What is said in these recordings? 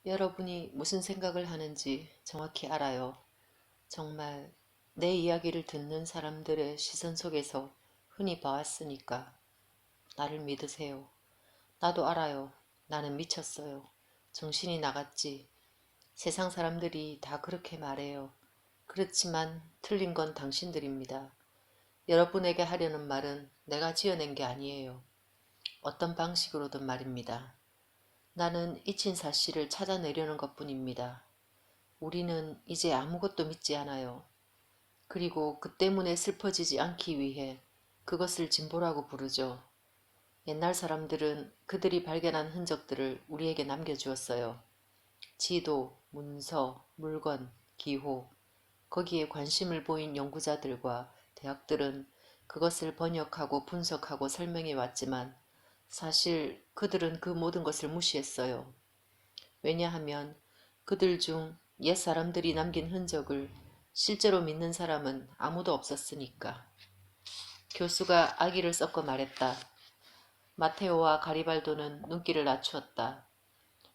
여러분이 무슨 생각을 하는지 정확히 알아요. 정말 내 이야기를 듣는 사람들의 시선 속에서 흔히 봐왔으니까 나를 믿으세요. 나도 알아요. 나는 미쳤어요. 정신이 나갔지. 세상 사람들이 다 그렇게 말해요. 그렇지만 틀린 건 당신들입니다. 여러분에게 하려는 말은 내가 지어낸 게 아니에요. 어떤 방식으로든 말입니다. 나는 잊힌 사실을 찾아내려는 것뿐입니다. 우리는 이제 아무것도 믿지 않아요. 그리고 그 때문에 슬퍼지지 않기 위해 그것을 진보라고 부르죠. 옛날 사람들은 그들이 발견한 흔적들을 우리에게 남겨주었어요. 지도, 문서, 물건, 기호, 거기에 관심을 보인 연구자들과 대학들은 그것을 번역하고 분석하고 설명해 왔지만 사실 그들은 그 모든 것을 무시했어요. 왜냐하면 그들 중 옛사람들이 남긴 흔적을 실제로 믿는 사람은 아무도 없었으니까. 교수가 아기를 섞어 말했다. 마테오와 가리발도는 눈길을 낮추었다.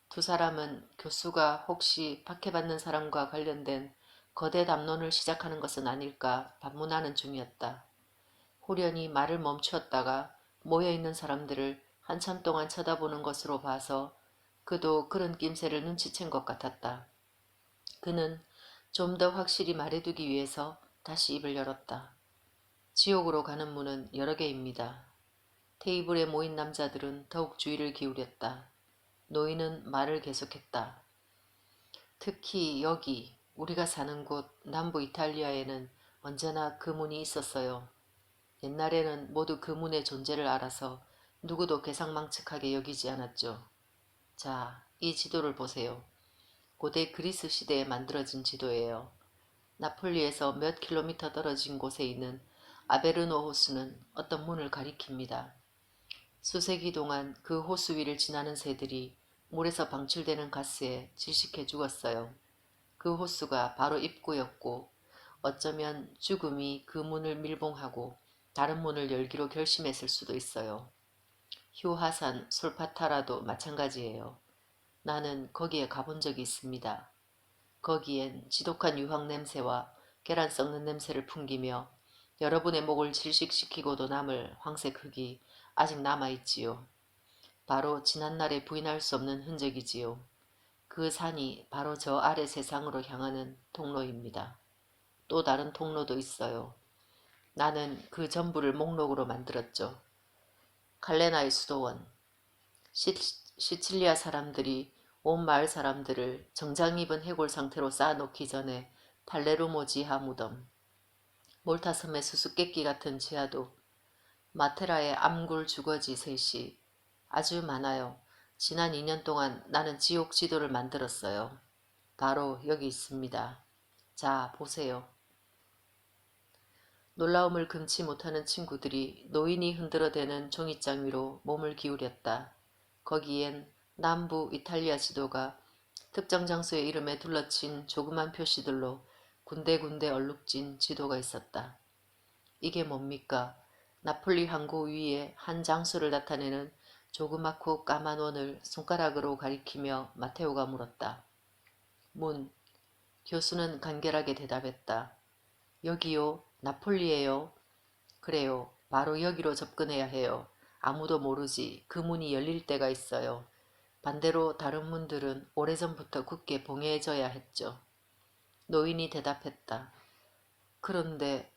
두 사람은 교수가 혹시 박해받는 사람과 관련된 거대 담론을 시작하는 것은 아닐까 반문하는 중이었다. 호련히 말을 멈추었다가 모여있는 사람들을 한참 동안 쳐다보는 것으로 봐서 그도 그런 낌새를 눈치챈 것 같았다. 그는 좀 더 확실히 말해두기 위해서 다시 입을 열었다. 지옥으로 가는 문은 여러 개입니다. 테이블에 모인 남자들은 더욱 주의를 기울였다. 노인은 말을 계속했다. 특히 여기 우리가 사는 곳 남부 이탈리아에는 언제나 그 문이 있었어요. 옛날에는 모두 그 문의 존재를 알아서 누구도 괴상망측하게 여기지 않았죠. 자, 이 지도를 보세요. 고대 그리스 시대에 만들어진 지도예요. 나폴리에서 몇 킬로미터 떨어진 곳에 있는 아베르노 호수는 어떤 문을 가리킵니다. 수세기 동안 그 호수 위를 지나는 새들이 물에서 방출되는 가스에 질식해 죽었어요. 그 호수가 바로 입구였고 어쩌면 죽음이 그 문을 밀봉하고 다른 문을 열기로 결심했을 수도 있어요. 휴하산 솔파타라도 마찬가지예요. 나는 거기에 가본 적이 있습니다. 거기엔 지독한 유황 냄새와 계란 썩는 냄새를 풍기며 여러분의 목을 질식시키고도 남을 황색 흙이 아직 남아있지요. 바로 지난날에 부인할 수 없는 흔적이지요. 그 산이 바로 저 아래 세상으로 향하는 통로입니다. 또 다른 통로도 있어요. 나는 그 전부를 목록으로 만들었죠. 칼레나의 수도원, 시칠리아 사람들이 온 마을 사람들을 정장 입은 해골 상태로 쌓아놓기 전에 팔레르모 지하 무덤, 몰타섬의 수수께끼 같은 지하도, 마테라의 암굴 주거지 셋이 아주 많아요. 지난 2년 동안 나는 지옥 지도를 만들었어요. 바로 여기 있습니다. 자, 보세요. 놀라움을 금치 못하는 친구들이 노인이 흔들어대는 종이장 위로 몸을 기울였다. 거기엔 남부 이탈리아 지도가 특정 장소의 이름에 둘러친 조그만 표시들로 군데군데 얼룩진 지도가 있었다. 이게 뭡니까? 나폴리 항구 위에 한 장소를 나타내는 조그맣고 까만 원을 손가락으로 가리키며 마테오가 물었다. 문. 교수는 간결하게 대답했다. 여기요. 나폴리에요. 그래요. 바로 여기로 접근해야 해요. 아무도 모르지. 그 문이 열릴 때가 있어요. 반대로 다른 문들은 오래전부터 굳게 봉해져야 했죠. 노인이 대답했다. 그런데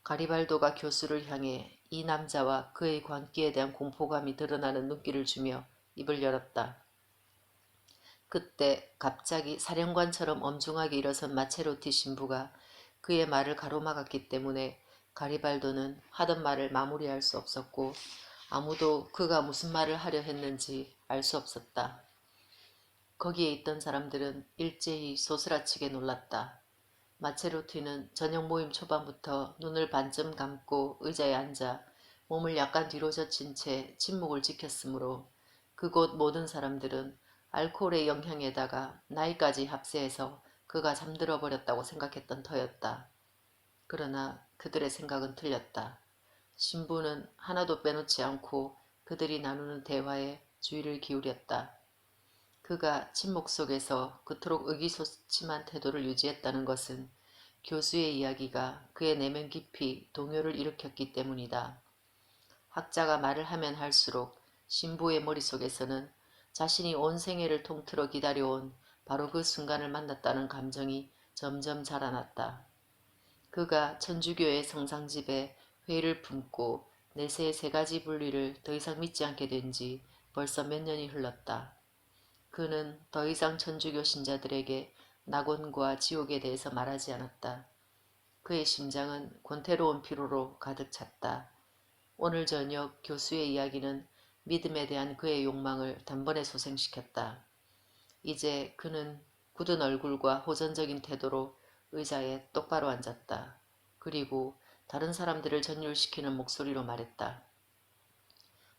가리발도가 교수를 향해 이 남자와 그의 관계에 대한 공포감이 드러나는 눈길을 주며 입을 열었다. 그때 갑자기 사령관처럼 엄중하게 일어선 마체로티 신부가 그의 말을 가로막았기 때문에 가리발도는 하던 말을 마무리할 수 없었고 아무도 그가 무슨 말을 하려 했는지 알 수 없었다. 거기에 있던 사람들은 일제히 소스라치게 놀랐다. 마체로티는 저녁 모임 초반부터 눈을 반쯤 감고 의자에 앉아 몸을 약간 뒤로 젖힌 채 침묵을 지켰으므로 그곳 모든 사람들은 알코올의 영향에다가 나이까지 합세해서 그가 잠들어 버렸다고 생각했던 터였다. 그러나 그들의 생각은 틀렸다. 신부는 하나도 빼놓지 않고 그들이 나누는 대화에 주의를 기울였다. 그가 침묵 속에서 그토록 의기소침한 태도를 유지했다는 것은 교수의 이야기가 그의 내면 깊이 동요를 일으켰기 때문이다. 학자가 말을 하면 할수록 신부의 머릿속에서는 자신이 온 생애를 통틀어 기다려온 바로 그 순간을 만났다는 감정이 점점 자라났다. 그가 천주교의 성상집에 회의를 품고 내세의 세 가지 분리를 더 이상 믿지 않게 된 지 벌써 몇 년이 흘렀다. 그는 더 이상 천주교 신자들에게 낙원과 지옥에 대해서 말하지 않았다. 그의 심장은 권태로운 피로로 가득 찼다. 오늘 저녁 교수의 이야기는 믿음에 대한 그의 욕망을 단번에 소생시켰다. 이제 그는 굳은 얼굴과 호전적인 태도로 의자에 똑바로 앉았다. 그리고 다른 사람들을 전율시키는 목소리로 말했다.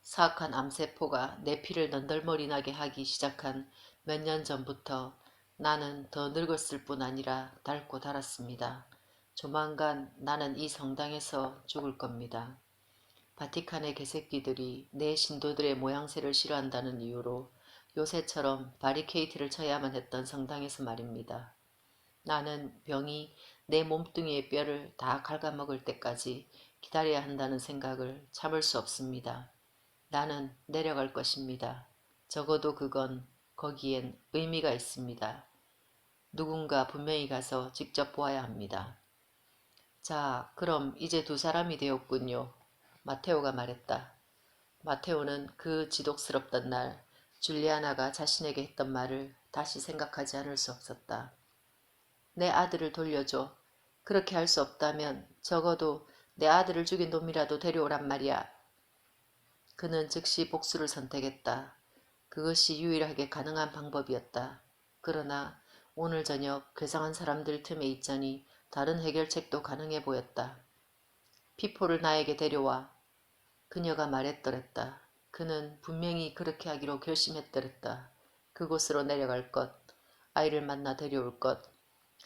사악한 암세포가 내 피를 넌덜머리나게 하기 시작한 몇 년 전부터 나는 더 늙었을 뿐 아니라 닳고 닳았습니다. 조만간 나는 이 성당에서 죽을 겁니다. 바티칸의 개새끼들이 내 신도들의 모양새를 싫어한다는 이유로 요새처럼 바리케이트를 쳐야만 했던 성당에서 말입니다. 나는 병이 내 몸뚱이의 뼈를 다 갉아먹을 때까지 기다려야 한다는 생각을 참을 수 없습니다. 나는 내려갈 것입니다. 적어도 그건 거기엔 의미가 있습니다. 누군가 분명히 가서 직접 보아야 합니다. 자, 그럼 이제 두 사람이 되었군요. 마테오가 말했다. 마테오는 그 지독스럽던 날 줄리아나가 자신에게 했던 말을 다시 생각하지 않을 수 없었다. 내 아들을 돌려줘. 그렇게 할 수 없다면 적어도 내 아들을 죽인 놈이라도 데려오란 말이야. 그는 즉시 복수를 선택했다. 그것이 유일하게 가능한 방법이었다. 그러나 오늘 저녁 괴상한 사람들 틈에 있자니 다른 해결책도 가능해 보였다. 피포를 나에게 데려와. 그녀가 말했더랬다. 그는 분명히 그렇게 하기로 결심했더랬다. 그곳으로 내려갈 것, 아이를 만나 데려올 것,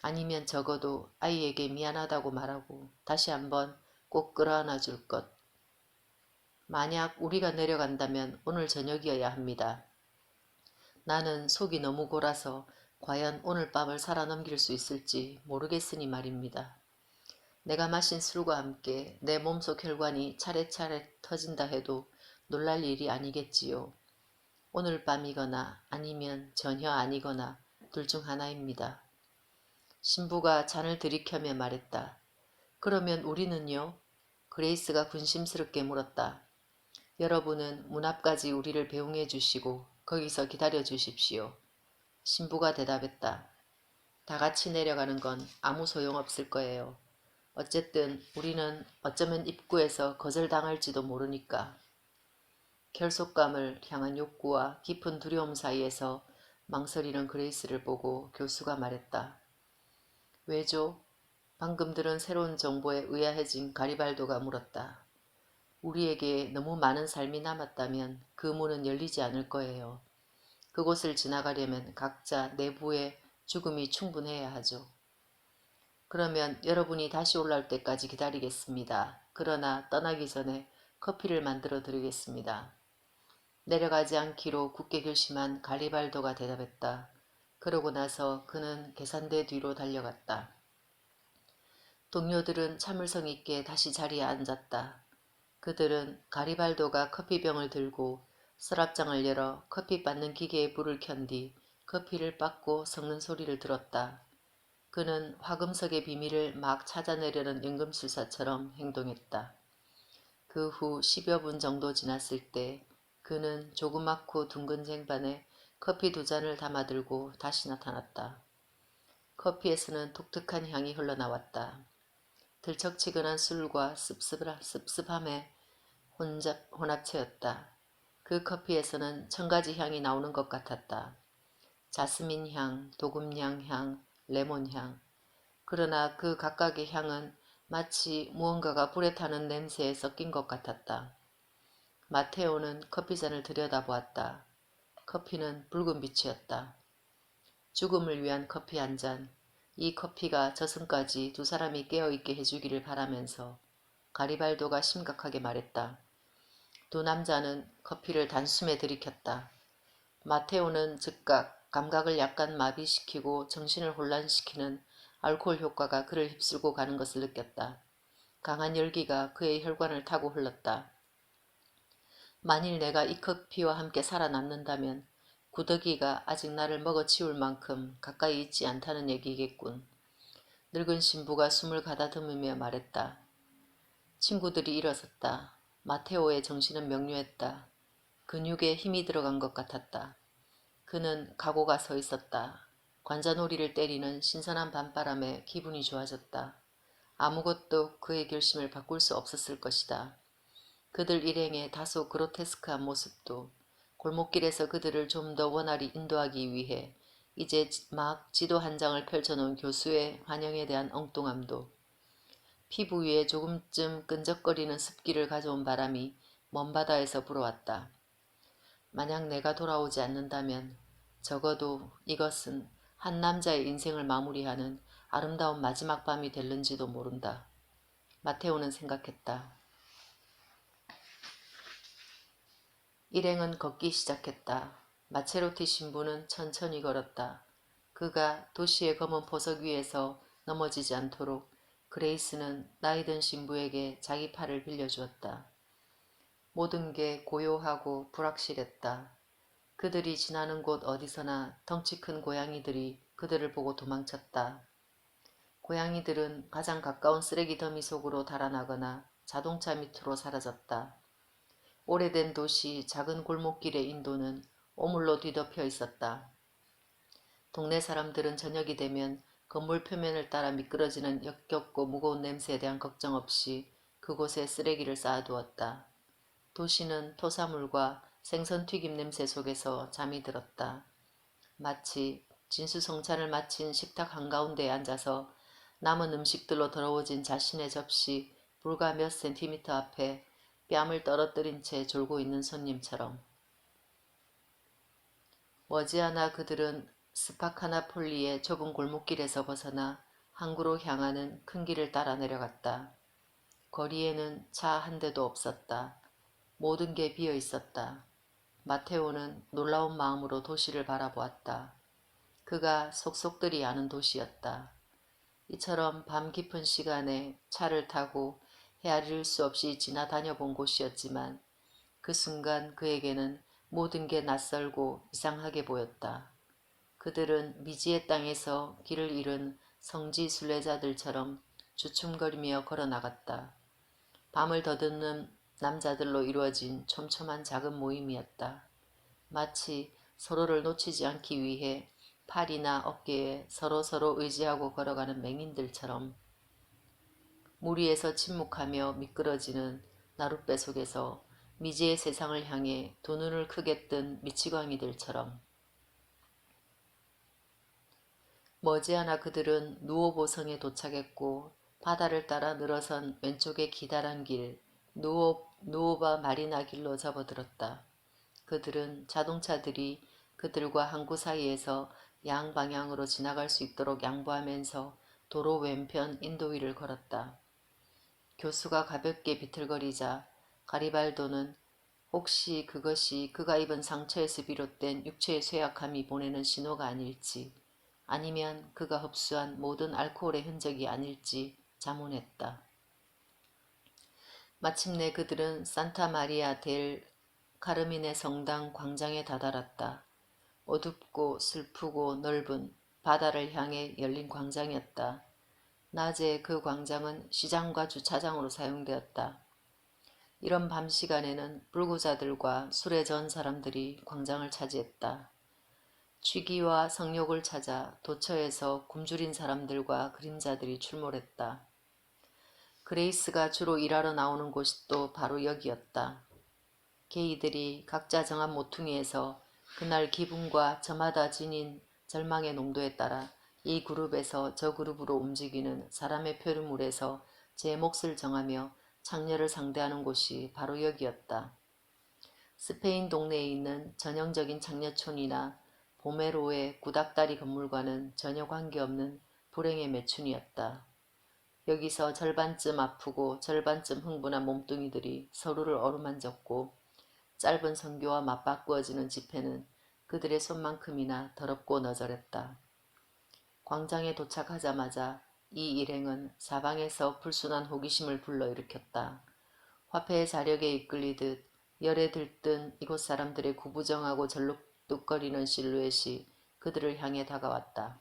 아니면 적어도 아이에게 미안하다고 말하고 다시 한번 꼭 끌어안아 줄 것. 만약 우리가 내려간다면 오늘 저녁이어야 합니다. 나는 속이 너무 골아서 과연 오늘 밤을 살아넘길 수 있을지 모르겠으니 말입니다. 내가 마신 술과 함께 내 몸속 혈관이 차례차례 터진다 해도 놀랄 일이 아니겠지요. 오늘 밤이거나 아니면 전혀 아니거나 둘 중 하나입니다. 신부가 잔을 들이켜며 말했다. 그러면 우리는요? 그레이스가 군심스럽게 물었다. 여러분은 문 앞까지 우리를 배웅해 주시고 거기서 기다려 주십시오. 신부가 대답했다. 다 같이 내려가는 건 아무 소용없을 거예요. 어쨌든 우리는 어쩌면 입구에서 거절당할지도 모르니까. 결속감을 향한 욕구와 깊은 두려움 사이에서 망설이는 그레이스를 보고 교수가 말했다. 왜죠? 방금 들은 새로운 정보에 의아해진 가리발도가 물었다. 우리에게 너무 많은 삶이 남았다면 그 문은 열리지 않을 거예요. 그곳을 지나가려면 각자 내부의 죽음이 충분해야 하죠. 그러면 여러분이 다시 올라올 때까지 기다리겠습니다. 그러나 떠나기 전에 커피를 만들어 드리겠습니다. 내려가지 않기로 굳게 결심한 가리발도가 대답했다. 그러고 나서 그는 계산대 뒤로 달려갔다. 동료들은 참을성 있게 다시 자리에 앉았다. 그들은 가리발도가 커피병을 들고 서랍장을 열어 커피 빻는 기계에 불을 켠 뒤 커피를 빻고 섞는 소리를 들었다. 그는 화금석의 비밀을 막 찾아내려는 연금술사처럼 행동했다. 그 후 10여 분 정도 지났을 때 그는 조그맣고 둥근 쟁반에 커피 두 잔을 담아들고 다시 나타났다. 커피에서는 독특한 향이 흘러나왔다. 들쩍지근한 술과 씁쓸함의 혼합체였다. 그 커피에서는 천가지 향이 나오는 것 같았다. 자스민 향, 도금냥 향, 레몬 향. 그러나 그 각각의 향은 마치 무언가가 불에 타는 냄새에 섞인 것 같았다. 마테오는 커피잔을 들여다보았다. 커피는 붉은 빛이었다. 죽음을 위한 커피 한 잔. 이 커피가 저승까지 두 사람이 깨어있게 해주기를 바라면서 가리발도가 심각하게 말했다. 두 남자는 커피를 단숨에 들이켰다. 마테오는 즉각 감각을 약간 마비시키고 정신을 혼란시키는 알코올 효과가 그를 휩쓸고 가는 것을 느꼈다. 강한 열기가 그의 혈관을 타고 흘렀다. 만일 내가 이 커피와 함께 살아남는다면 구더기가 아직 나를 먹어치울 만큼 가까이 있지 않다는 얘기겠군. 늙은 신부가 숨을 가다듬으며 말했다. 친구들이 일어섰다. 마테오의 정신은 명료했다. 근육에 힘이 들어간 것 같았다. 그는 각오가 서 있었다. 관자놀이를 때리는 신선한 밤바람에 기분이 좋아졌다. 아무것도 그의 결심을 바꿀 수 없었을 것이다. 그들 일행의 다소 그로테스크한 모습도, 골목길에서 그들을 좀 더 원활히 인도하기 위해 이제 막 지도 한 장을 펼쳐놓은 교수의 환영에 대한 엉뚱함도, 피부 위에 조금쯤 끈적거리는 습기를 가져온 바람이 먼 바다에서 불어왔다. 만약 내가 돌아오지 않는다면 적어도 이것은 한 남자의 인생을 마무리하는 아름다운 마지막 밤이 될는지도 모른다. 마테오는 생각했다. 일행은 걷기 시작했다. 마체로티 신부는 천천히 걸었다. 그가 도시의 검은 보석 위에서 넘어지지 않도록 그레이스는 나이 든 신부에게 자기 팔을 빌려주었다. 모든 게 고요하고 불확실했다. 그들이 지나는 곳 어디서나 덩치 큰 고양이들이 그들을 보고 도망쳤다. 고양이들은 가장 가까운 쓰레기 더미 속으로 달아나거나 자동차 밑으로 사라졌다. 오래된 도시 작은 골목길의 인도는 오물로 뒤덮여 있었다. 동네 사람들은 저녁이 되면 건물 표면을 따라 미끄러지는 역겹고 무거운 냄새에 대한 걱정 없이 그곳에 쓰레기를 쌓아두었다. 도시는 토사물과 생선튀김 냄새 속에서 잠이 들었다. 마치 진수성찬을 마친 식탁 한가운데에 앉아서 남은 음식들로 더러워진 자신의 접시 불과 몇 센티미터 앞에 뺨을 떨어뜨린 채 졸고 있는 손님처럼. 머지않아 그들은 스파카나폴리의 좁은 골목길에서 벗어나 항구로 향하는 큰 길을 따라 내려갔다. 거리에는 차 한 대도 없었다. 모든 게 비어 있었다. 마테오는 놀라운 마음으로 도시를 바라보았다. 그가 속속들이 아는 도시였다. 이처럼 밤 깊은 시간에 차를 타고 헤아릴 수 없이 지나다녀 본 곳이었지만 그 순간 그에게는 모든 게 낯설고 이상하게 보였다. 그들은 미지의 땅에서 길을 잃은 성지 순례자들처럼 주춤거리며 걸어나갔다. 밤을 더듬는 남자들로 이루어진 촘촘한 작은 모임이었다. 마치 서로를 놓치지 않기 위해 팔이나 어깨에 서로서로 의지하고 걸어가는 맹인들처럼. 무리에서 침묵하며 미끄러지는 나룻배 속에서 미지의 세상을 향해 두 눈을 크게 뜬 미치광이들처럼. 머지않아 그들은 누오보성에 도착했고 바다를 따라 늘어선 왼쪽의 기다란 길 누오바 마리나 길로 접어들었다. 그들은 자동차들이 그들과 항구 사이에서 양방향으로 지나갈 수 있도록 양보하면서 도로 왼편 인도 위를 걸었다. 교수가 가볍게 비틀거리자 가리발도는 혹시 그것이 그가 입은 상처에서 비롯된 육체의 쇠약함이 보내는 신호가 아닐지, 아니면 그가 흡수한 모든 알코올의 흔적이 아닐지 자문했다. 마침내 그들은 산타 마리아 델 카르민의 성당 광장에 다다랐다. 어둡고 슬프고 넓은 바다를 향해 열린 광장이었다. 낮에 그 광장은 시장과 주차장으로 사용되었다. 이런 밤 시간에는 불구자들과 술에 전 사람들이 광장을 차지했다. 취기와 성욕을 찾아 도처에서 굶주린 사람들과 그림자들이 출몰했다. 그레이스가 주로 일하러 나오는 곳이 또 바로 여기였다. 게이들이 각자 정한 모퉁이에서 그날 기분과 저마다 지닌 절망의 농도에 따라 이 그룹에서 저 그룹으로 움직이는 사람의 표류물에서 제 몫을 정하며 창녀를 상대하는 곳이 바로 여기였다. 스페인 동네에 있는 전형적인 창녀촌이나 보메로의 구닥다리 건물과는 전혀 관계없는 불행의 매춘이었다. 여기서 절반쯤 아프고 절반쯤 흥분한 몸뚱이들이 서로를 어루만졌고 짧은 선교와 맞바꾸어지는 집회는 그들의 손만큼이나 더럽고 너저랬다. 광장에 도착하자마자 이 일행은 사방에서 불순한 호기심을 불러일으켰다. 화폐의 자력에 이끌리듯 열에 들뜬 이곳 사람들의 구부정하고 절룩뚝거리는 실루엣이 그들을 향해 다가왔다.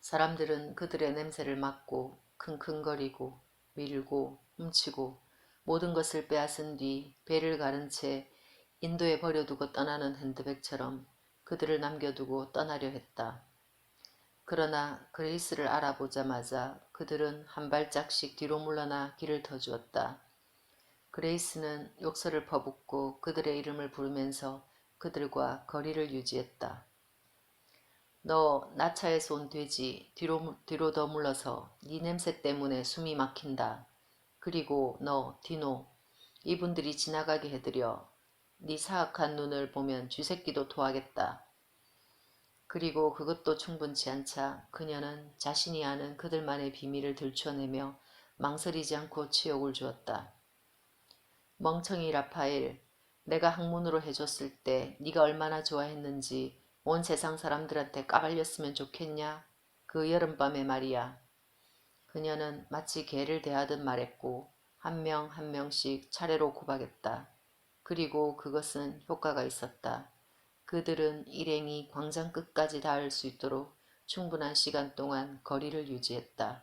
사람들은 그들의 냄새를 맡고 킁킁거리고 밀고 훔치고 모든 것을 빼앗은 뒤 배를 가른 채 인도에 버려두고 떠나는 핸드백처럼 그들을 남겨두고 떠나려 했다. 그러나 그레이스를 알아보자마자 그들은 한 발짝씩 뒤로 물러나 길을 터주었다. 그레이스는 욕설을 퍼붓고 그들의 이름을 부르면서 그들과 거리를 유지했다. 너 나차에서 온 돼지, 뒤로 더 물러서 네 냄새 때문에 숨이 막힌다. 그리고 너 디노, 이분들이 지나가게 해드려. 네 사악한 눈을 보면 쥐새끼도 토하겠다. 그리고 그것도 충분치 않자 그녀는 자신이 아는 그들만의 비밀을 들춰내며 망설이지 않고 치욕을 주었다. 멍청이 라파엘, 내가 학문으로 해줬을 때 네가 얼마나 좋아했는지 온 세상 사람들한테 까발렸으면 좋겠냐? 그 여름밤에 말이야. 그녀는 마치 개를 대하듯 말했고 한 명 한 명씩 차례로 구박했다. 그리고 그것은 효과가 있었다. 그들은 일행이 광장 끝까지 닿을 수 있도록 충분한 시간 동안 거리를 유지했다.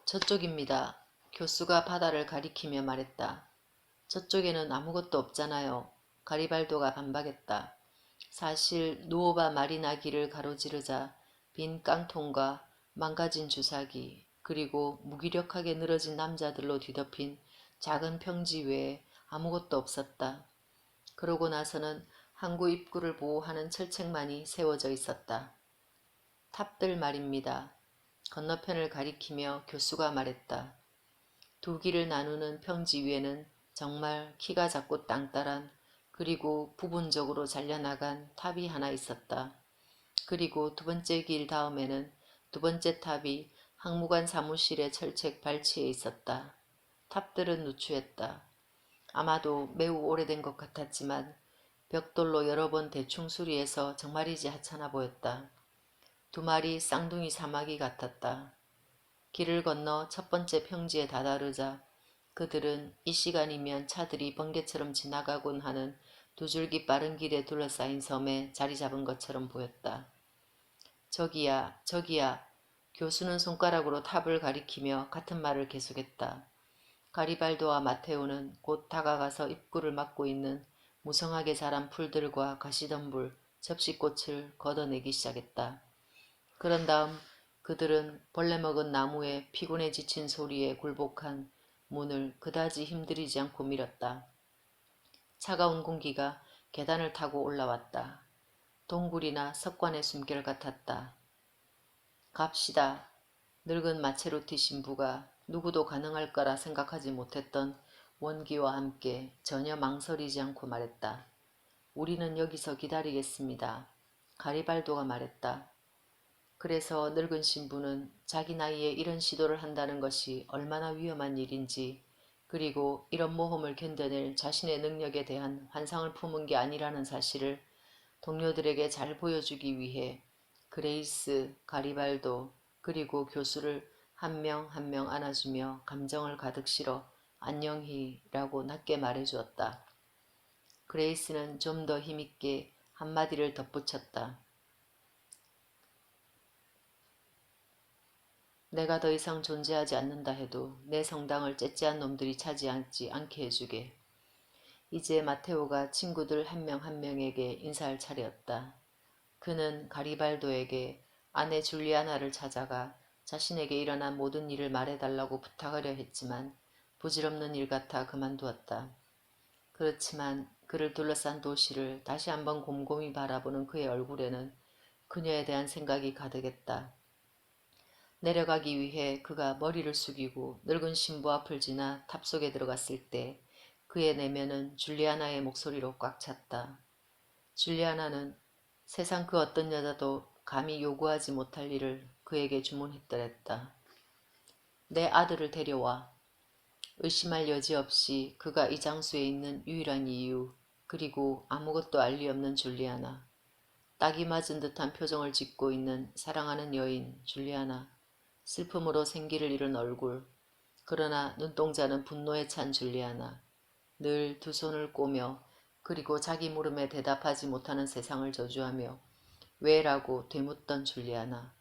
저쪽입니다. 교수가 바다를 가리키며 말했다. 저쪽에는 아무것도 없잖아요. 가리발도가 반박했다. 사실 누오바 마리나 길을 가로지르자 빈 깡통과 망가진 주사기 그리고 무기력하게 늘어진 남자들로 뒤덮인 작은 평지 외에 아무것도 없었다. 그러고 나서는 항구 입구를 보호하는 철책만이 세워져 있었다. 탑들 말입니다. 건너편을 가리키며 교수가 말했다. 두 길을 나누는 평지 위에는 정말 키가 작고 땅따란 그리고 부분적으로 잘려나간 탑이 하나 있었다. 그리고 두 번째 길 다음에는 두 번째 탑이 항무관 사무실의 철책 발치에 있었다. 탑들은 누추했다. 아마도 매우 오래된 것 같았지만 벽돌로 여러 번 대충 수리해서 정말이지 하찮아 보였다. 두 마리 쌍둥이 사마귀 같았다. 길을 건너 첫 번째 평지에 다다르자 그들은 이 시간이면 차들이 번개처럼 지나가곤 하는 두 줄기 빠른 길에 둘러싸인 섬에 자리 잡은 것처럼 보였다. 저기야, 저기야. 교수는 손가락으로 탑을 가리키며 같은 말을 계속했다. 가리발도와 마테오는 곧 다가가서 입구를 막고 있는 무성하게 자란 풀들과 가시덤불, 접시꽃을 걷어내기 시작했다. 그런 다음 그들은 벌레 먹은 나무의 피곤해 지친 소리에 굴복한 문을 그다지 힘들이지 않고 밀었다. 차가운 공기가 계단을 타고 올라왔다. 동굴이나 석관의 숨결 같았다. 갑시다. 늙은 마체로티 신부가 누구도 가능할 거라 생각하지 못했던 원기와 함께 전혀 망설이지 않고 말했다. 우리는 여기서 기다리겠습니다. 가리발도가 말했다. 그래서 늙은 신부는 자기 나이에 이런 시도를 한다는 것이 얼마나 위험한 일인지 그리고 이런 모험을 견뎌낼 자신의 능력에 대한 환상을 품은 게 아니라는 사실을 동료들에게 잘 보여주기 위해 그레이스, 가리발도 그리고 교수를 한 명 한 명 안아주며 감정을 가득 실어 안녕히라고 낮게 말해주었다. 그레이스는 좀 더 힘있게 한마디를 덧붙였다. 내가 더 이상 존재하지 않는다 해도 내 성당을 째째한 놈들이 차지하지 않게 해주게. 이제 마테오가 친구들 한 명 한 명에게 인사할 차례였다. 그는 가리발도에게 아내 줄리아나를 찾아가 자신에게 일어난 모든 일을 말해달라고 부탁하려 했지만 부질없는 일 같아 그만두었다. 그렇지만 그를 둘러싼 도시를 다시 한번 곰곰이 바라보는 그의 얼굴에는 그녀에 대한 생각이 가득했다. 내려가기 위해 그가 머리를 숙이고 늙은 신부 앞을 지나 탑 속에 들어갔을 때 그의 내면은 줄리아나의 목소리로 꽉 찼다. 줄리아나는 세상 그 어떤 여자도 감히 요구하지 못할 일을 그에게 주문했더랬다. 내 아들을 데려와. 의심할 여지 없이 그가 이 장소에 있는 유일한 이유, 그리고 아무것도 알 리 없는 줄리아나. 딱이 맞은 듯한 표정을 짓고 있는 사랑하는 여인 줄리아나. 슬픔으로 생기를 잃은 얼굴. 그러나 눈동자는 분노에 찬 줄리아나. 늘 두 손을 꼬며 그리고 자기 물음에 대답하지 못하는 세상을 저주하며 왜라고 되묻던 줄리아나.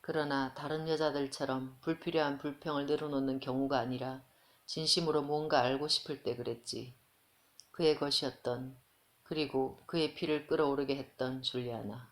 그러나 다른 여자들처럼 불필요한 불평을 늘어놓는 경우가 아니라 진심으로 뭔가 알고 싶을 때 그랬지. 그의 것이었던, 그리고 그의 피를 끓어오르게 했던 줄리아나.